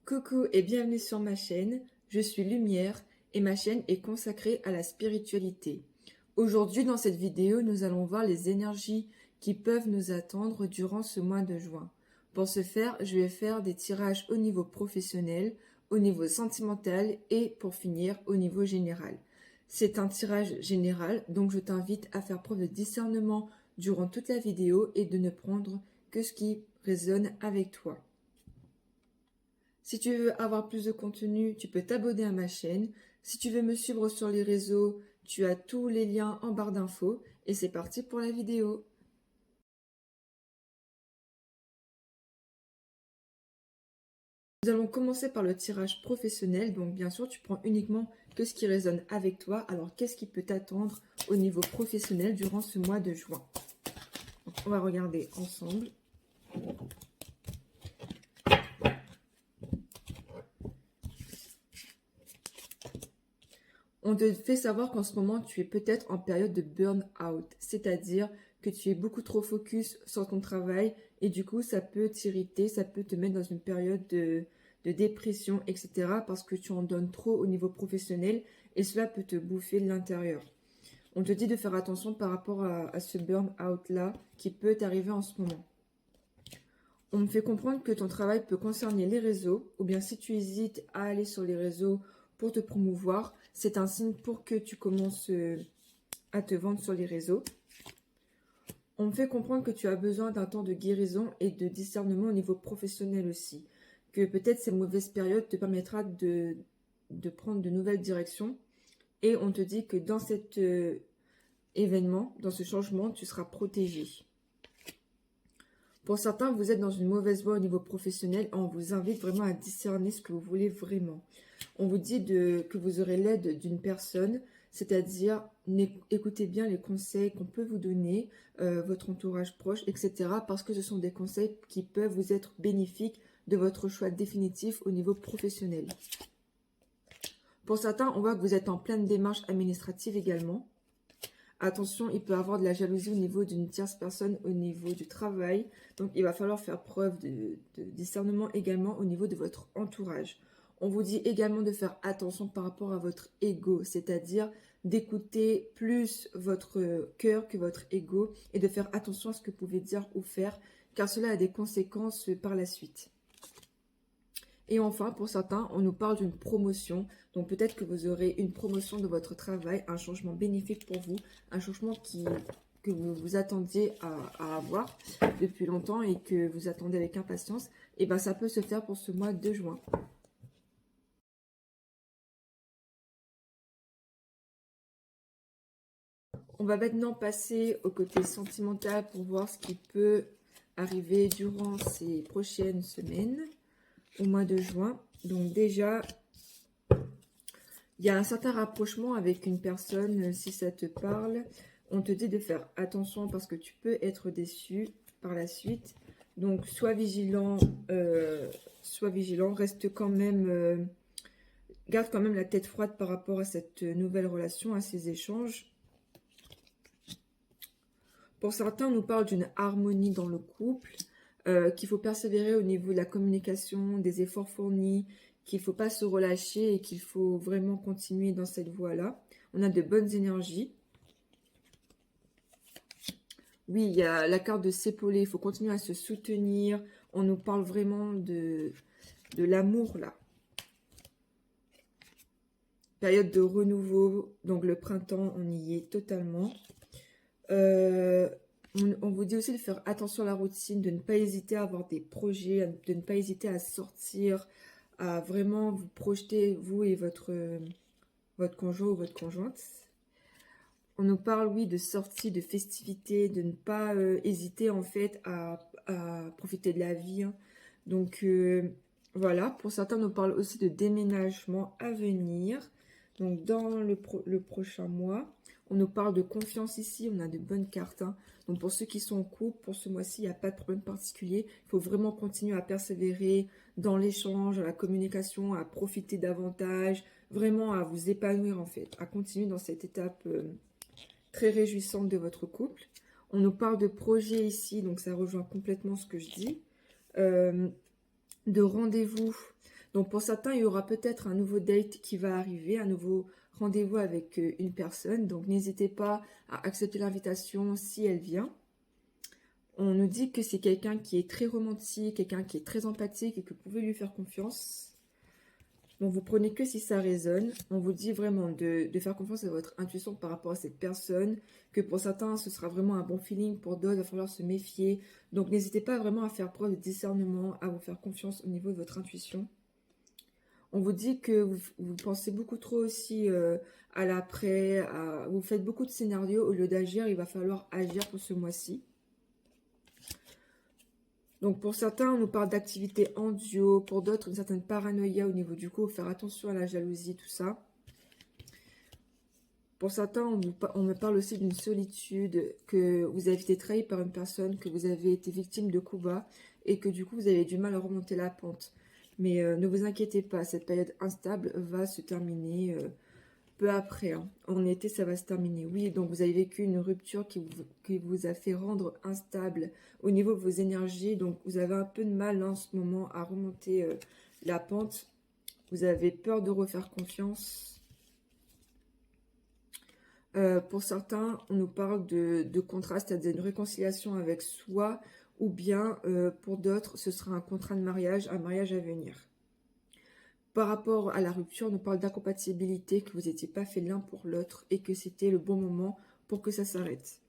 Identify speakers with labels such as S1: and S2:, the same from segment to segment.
S1: Coucou et bienvenue sur ma chaîne, je suis Lumière et ma chaîne est consacrée à la spiritualité. Aujourd'hui dans cette vidéo, nous allons voir les énergies qui peuvent nous attendre durant ce mois de juin. Pour ce faire, je vais faire des tirages au niveau professionnel, au niveau sentimental et pour finir au niveau général. C'est un tirage général, donc je t'invite à faire preuve de discernement durant toute la vidéo et de ne prendre que ce qui résonne avec toi. Si tu veux avoir plus de contenu, tu peux t'abonner à ma chaîne. Si tu veux me suivre sur les réseaux, tu as tous les liens en barre d'infos. Et c'est parti pour la vidéo. Nous allons commencer par le tirage professionnel. Donc bien sûr, tu prends uniquement que ce qui résonne avec toi. Alors qu'est-ce qui peut t'attendre au niveau professionnel durant ce mois de juin? Donc, on va regarder ensemble. On te fait savoir qu'en ce moment, tu es peut-être en période de burn-out, c'est-à-dire que tu es beaucoup trop focus sur ton travail et du coup, ça peut t'irriter, ça peut te mettre dans une période de dépression, etc. parce que tu en donnes trop au niveau professionnel et cela peut te bouffer de l'intérieur. On te dit de faire attention par rapport à ce burn-out-là qui peut t'arriver en ce moment. On me fait comprendre que ton travail peut concerner les réseaux, ou bien si tu hésites à aller sur les réseaux pour te promouvoir, c'est un signe pour que tu commences à te vendre sur les réseaux. On me fait comprendre que tu as besoin d'un temps de guérison et de discernement au niveau professionnel aussi. Que peut-être ces mauvaises périodes te permettra de prendre de nouvelles directions. Et on te dit que dans cet événement, dans ce changement, tu seras protégé. Pour certains, vous êtes dans une mauvaise voie au niveau professionnel. On vous invite vraiment à discerner ce que vous voulez vraiment. On vous dit que vous aurez l'aide d'une personne, c'est-à-dire écoutez bien les conseils qu'on peut vous donner, votre entourage proche, etc. Parce que ce sont des conseils qui peuvent vous être bénéfiques de votre choix définitif au niveau professionnel. Pour certains, on voit que vous êtes en pleine démarche administrative également. Attention, il peut y avoir de la jalousie au niveau d'une tierce personne au niveau du travail. Donc, il va falloir faire preuve de discernement également au niveau de votre entourage. On vous dit également de faire attention par rapport à votre ego, c'est-à-dire d'écouter plus votre cœur que votre ego et de faire attention à ce que vous pouvez dire ou faire, car cela a des conséquences par la suite. Et enfin, pour certains, on nous parle d'une promotion. Donc peut-être que vous aurez une promotion de votre travail, un changement bénéfique pour vous, un changement que vous vous attendiez à avoir depuis longtemps et que vous attendez avec impatience. Et bien ça peut se faire pour ce mois de juin. On va maintenant passer au côté sentimental pour voir ce qui peut arriver durant ces prochaines semaines, au mois de juin. Donc déjà, il y a un certain rapprochement avec une personne, si ça te parle. On te dit de faire attention parce que tu peux être déçu par la suite. Donc, sois vigilant, reste quand même, garde quand même la tête froide par rapport à cette nouvelle relation, à ces échanges. Pour certains, on nous parle d'une harmonie dans le couple, qu'il faut persévérer au niveau de la communication, des efforts fournis, qu'il ne faut pas se relâcher et qu'il faut vraiment continuer dans cette voie-là. On a de bonnes énergies. Oui, il y a la carte de s'épauler, il faut continuer à se soutenir. On nous parle vraiment de l'amour, là. Période de renouveau, donc le printemps, on y est totalement. On vous dit aussi de faire attention à la routine, de ne pas hésiter à avoir des projets, de ne pas hésiter à sortir, à vraiment vous projeter, vous et votre conjoint ou votre conjointe. On nous parle, oui, de sortie, de festivités, de ne pas hésiter en fait à profiter de la vie. Hein. Donc voilà, pour certains, on nous parle aussi de déménagement à venir, donc dans le prochain mois. On nous parle de confiance ici, on a de bonnes cartes. Hein. Donc pour ceux qui sont en couple, pour ce mois-ci, il n'y a pas de problème particulier. Il faut vraiment continuer à persévérer dans l'échange, dans la communication, à profiter davantage, vraiment à vous épanouir en fait, à continuer dans cette étape très réjouissante de votre couple. On nous parle de projet ici, donc ça rejoint complètement ce que je dis. De rendez-vous. Donc pour certains, il y aura peut-être un nouveau date qui va arriver, un nouveau rendez-vous avec une personne. Donc n'hésitez pas à accepter l'invitation si elle vient. On nous dit que c'est quelqu'un qui est très romantique, quelqu'un qui est très empathique et que vous pouvez lui faire confiance. Donc vous prenez que si ça résonne. On vous dit vraiment de faire confiance à votre intuition par rapport à cette personne. Que pour certains, ce sera vraiment un bon feeling. Pour d'autres, il va falloir se méfier. Donc n'hésitez pas vraiment à faire preuve de discernement, à vous faire confiance au niveau de votre intuition. On vous dit que vous pensez beaucoup trop aussi à l'après. Vous faites beaucoup de scénarios. Au lieu d'agir, il va falloir agir pour ce mois-ci. Donc pour certains, on nous parle d'activité en duo, pour d'autres, une certaine paranoïa au niveau du couple, faire attention à la jalousie, tout ça. Pour certains, on me parle aussi d'une solitude, que vous avez été trahi par une personne, que vous avez été victime de coups bas, et que du coup, vous avez du mal à remonter la pente. Mais ne vous inquiétez pas, cette période instable va se terminer peu après. Hein. En été, ça va se terminer. Oui, donc vous avez vécu une rupture qui vous a fait rendre instable au niveau de vos énergies. Donc vous avez un peu de mal en ce moment à remonter la pente. Vous avez peur de refaire confiance. Pour certains, on nous parle de contraste, c'est-à-dire une réconciliation avec soi, ou bien pour d'autres, ce sera un contrat de mariage, un mariage à venir. Par rapport à la rupture, on nous parle d'incompatibilité, que vous n'étiez pas fait l'un pour l'autre et que c'était le bon moment pour que ça s'arrête.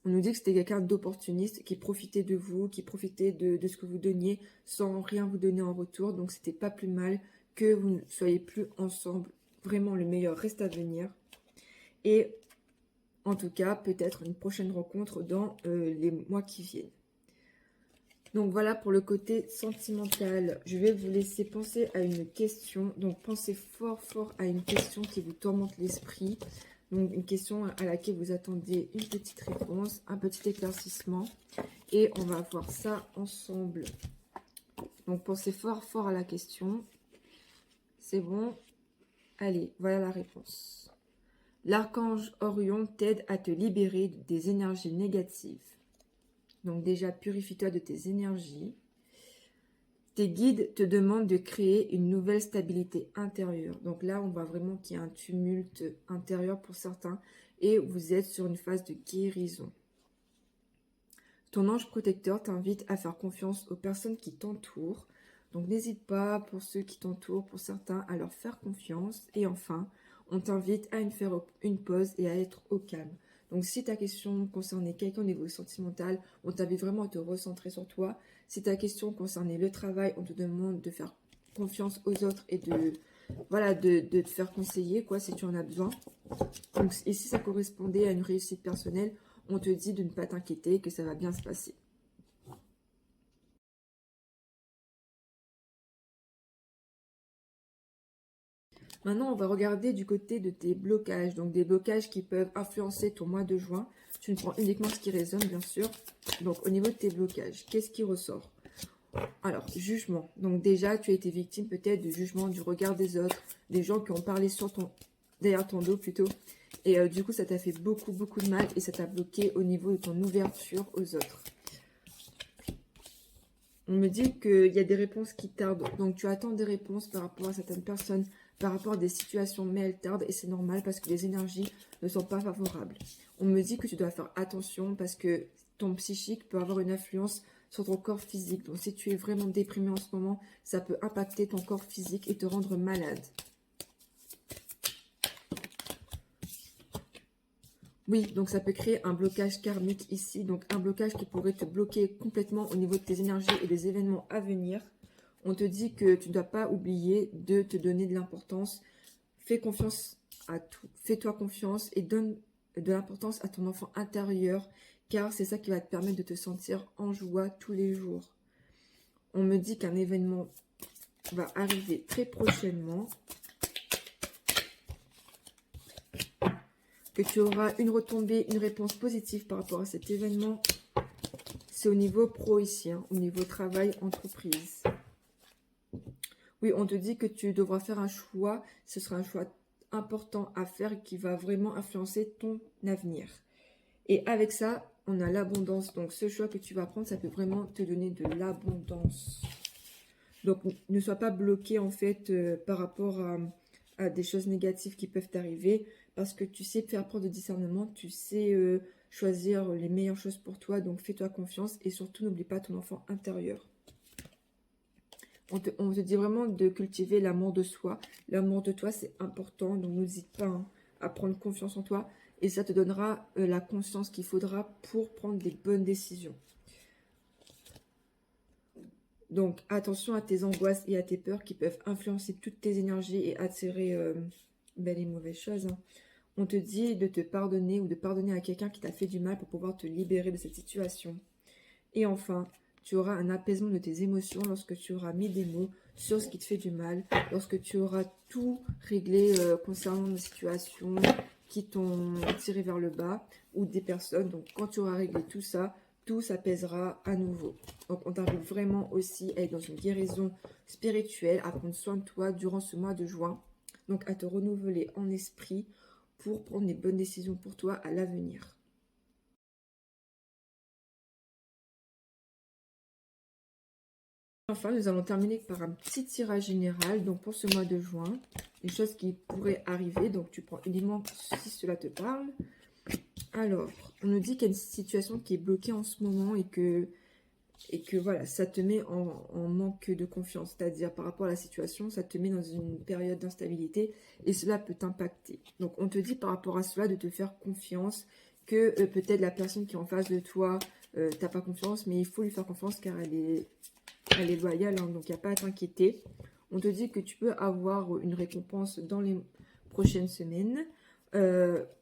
S1: On nous dit que c'était quelqu'un d'opportuniste qui profitait de vous, qui profitait de ce que vous donniez sans rien vous donner en retour. Donc c'était pas plus mal que vous ne soyez plus ensemble. Vraiment, le meilleur reste à venir. Et en tout cas, peut-être une prochaine rencontre dans les mois qui viennent. Donc voilà pour le côté sentimental. Je vais vous laisser penser à une question. Donc pensez fort à une question qui vous tourmente l'esprit. Donc une question à laquelle vous attendez une petite réponse, un petit éclaircissement. Et on va voir ça ensemble. Donc pensez fort à la question. C'est bon? Allez, voilà la réponse. L'archange Orion t'aide à te libérer des énergies négatives. Donc déjà, purifie-toi de tes énergies. Tes guides te demandent de créer une nouvelle stabilité intérieure. Donc là, on voit vraiment qu'il y a un tumulte intérieur pour certains. Et vous êtes sur une phase de guérison. Ton ange protecteur t'invite à faire confiance aux personnes qui t'entourent. Donc n'hésite pas, pour ceux qui t'entourent, pour certains, à leur faire confiance. Et enfin, on t'invite à faire une pause et à être au calme. Donc si ta question concernait quelqu'un au niveau sentimental, on t'invite vraiment à te recentrer sur toi. Si ta question concernait le travail, on te demande de faire confiance aux autres et de te faire conseiller, quoi, si tu en as besoin. Donc, et si ça correspondait à une réussite personnelle, on te dit de ne pas t'inquiéter, que ça va bien se passer. Maintenant, on va regarder du côté de tes blocages. Donc, des blocages qui peuvent influencer ton mois de juin. Tu ne prends uniquement ce qui résonne, bien sûr. Donc, au niveau de tes blocages, qu'est-ce qui ressort? Alors, jugement. Donc, déjà, tu as été victime peut-être du jugement, du regard des autres, des gens qui ont parlé derrière ton dos plutôt. Et du coup, ça t'a fait beaucoup de mal et ça t'a bloqué au niveau de ton ouverture aux autres. On me dit qu'il y a des réponses qui tardent. Donc, tu attends des réponses par rapport à certaines personnes, par rapport à des situations, mais elles tardent et c'est normal parce que les énergies ne sont pas favorables. On me dit que tu dois faire attention parce que ton psychique peut avoir une influence sur ton corps physique. Donc, si tu es vraiment déprimé en ce moment, ça peut impacter ton corps physique et te rendre malade. Oui, donc ça peut créer un blocage karmique ici, donc un blocage qui pourrait te bloquer complètement au niveau de tes énergies et des événements à venir. On te dit que tu ne dois pas oublier de te donner de l'importance. Fais confiance à tout, fais-toi confiance et donne de l'importance à ton enfant intérieur, car c'est ça qui va te permettre de te sentir en joie tous les jours. On me dit qu'un événement va arriver très prochainement. que tu auras une retombée, une réponse positive par rapport à cet événement. C'est au niveau pro ici, hein, au niveau travail, entreprise. Oui, on te dit que tu devras faire un choix. Ce sera un choix important à faire qui va vraiment influencer ton avenir. Et avec ça, on a l'abondance. Donc, ce choix que tu vas prendre, ça peut vraiment te donner de l'abondance. Donc, ne sois pas bloqué, en fait, par rapport à des choses négatives qui peuvent t'arriver. Parce que tu sais faire preuve de discernement. Tu sais choisir les meilleures choses pour toi. Donc, fais-toi confiance. Et surtout, n'oublie pas ton enfant intérieur. On te dit vraiment de cultiver l'amour de soi. L'amour de toi, c'est important. Donc, n'hésite pas hein, à prendre confiance en toi. Et ça te donnera la conscience qu'il faudra pour prendre des bonnes décisions. Donc, attention à tes angoisses et à tes peurs qui peuvent influencer toutes tes énergies et attirer les mauvaises choses. Hein. On te dit de te pardonner ou de pardonner à quelqu'un qui t'a fait du mal pour pouvoir te libérer de cette situation. Et enfin, tu auras un apaisement de tes émotions lorsque tu auras mis des mots sur ce qui te fait du mal, lorsque tu auras tout réglé concernant des situations qui t'ont tiré vers le bas ou des personnes. Donc, quand tu auras réglé tout ça, tout s'apaisera à nouveau. Donc, on t'invite vraiment aussi à être dans une guérison spirituelle, à prendre soin de toi durant ce mois de juin. Donc, à te renouveler en esprit pour prendre des bonnes décisions pour toi à l'avenir. Enfin, nous allons terminer par un petit tirage général. Donc, pour ce mois de juin, les choses qui pourraient arriver. Donc, tu prends uniquement si cela te parle. Alors, on nous dit qu'il y a une situation qui est bloquée en ce moment et que voilà, ça te met en manque de confiance. C'est-à-dire, par rapport à la situation, ça te met dans une période d'instabilité et cela peut t'impacter. Donc, on te dit par rapport à cela de te faire confiance, que peut-être la personne qui est en face de toi, t'as pas confiance, mais il faut lui faire confiance car elle est loyale, hein, donc il n'y a pas à t'inquiéter. On te dit que tu peux avoir une récompense dans les prochaines semaines.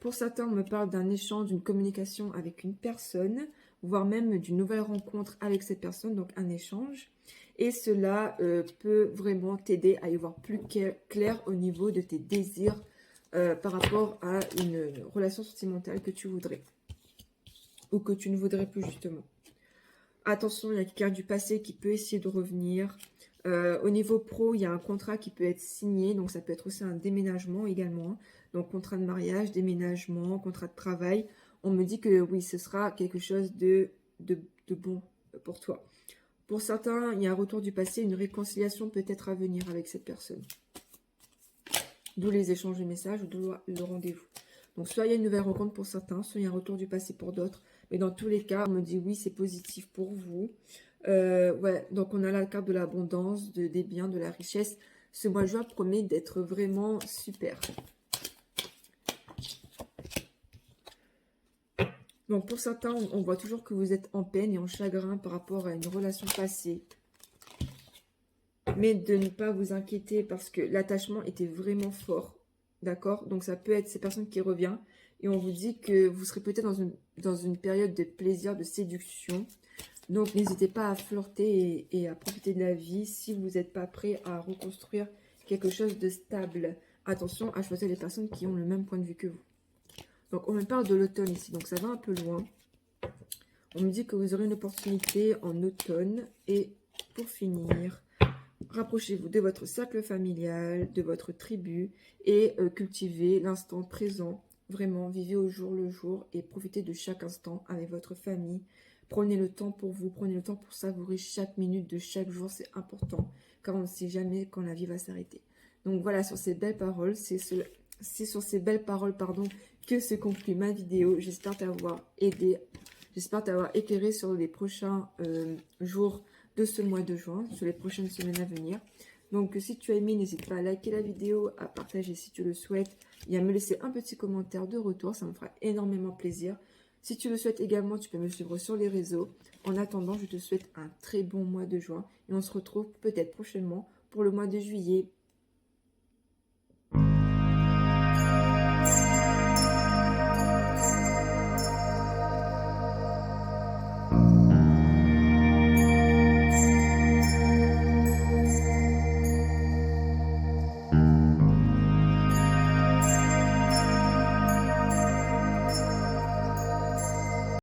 S1: Pour certains, on me parle d'un échange, d'une communication avec une personne, voire même d'une nouvelle rencontre avec cette personne, donc un échange. Et cela peut vraiment t'aider à y voir plus clair au niveau de tes désirs par rapport à une relation sentimentale que tu voudrais. Ou que tu ne voudrais plus justement. Attention, il y a quelqu'un du passé qui peut essayer de revenir. Au niveau pro, il y a un contrat qui peut être signé. Donc, ça peut être aussi un déménagement également. Donc, contrat de mariage, déménagement, contrat de travail. On me dit que oui, ce sera quelque chose de bon pour toi. Pour certains, il y a un retour du passé. Une réconciliation peut être à venir avec cette personne. D'où les échanges de messages ou d'où le rendez-vous. Donc, soit il y a une nouvelle rencontre pour certains, soit il y a un retour du passé pour d'autres. Mais dans tous les cas, on me dit oui, c'est positif pour vous. Ouais, donc on a la carte de l'abondance, des biens, de la richesse. Ce mois de juin promet d'être vraiment super. Donc pour certains, on voit toujours que vous êtes en peine et en chagrin par rapport à une relation passée. Mais de ne pas vous inquiéter parce que l'attachement était vraiment fort. D'accord? Donc ça peut être ces personnes qui reviennent. Et on vous dit que vous serez peut-être dans une période de plaisir, de séduction. Donc, n'hésitez pas à flirter et à profiter de la vie si vous n'êtes pas prêt à reconstruire quelque chose de stable. Attention à choisir les personnes qui ont le même point de vue que vous. Donc, on me parle de l'automne ici. Donc, ça va un peu loin. On me dit que vous aurez une opportunité en automne. Et pour finir, rapprochez-vous de votre cercle familial, de votre tribu et cultivez l'instant présent. Vraiment, vivez au jour le jour et profitez de chaque instant avec votre famille. Prenez le temps pour vous, prenez le temps pour savourer chaque minute de chaque jour, c'est important, car on ne sait jamais quand la vie va s'arrêter. Donc voilà, sur ces belles paroles, c'est sur ces belles paroles, que se conclut ma vidéo. J'espère t'avoir aidé, j'espère t'avoir éclairé sur les prochains jours de ce mois de juin, sur les prochaines semaines à venir. Donc si tu as aimé, n'hésite pas à liker la vidéo, à partager si tu le souhaites et à me laisser un petit commentaire de retour, ça me fera énormément plaisir. Si tu le souhaites également, tu peux me suivre sur les réseaux. En attendant, je te souhaite un très bon mois de juin et on se retrouve peut-être prochainement pour le mois de juillet.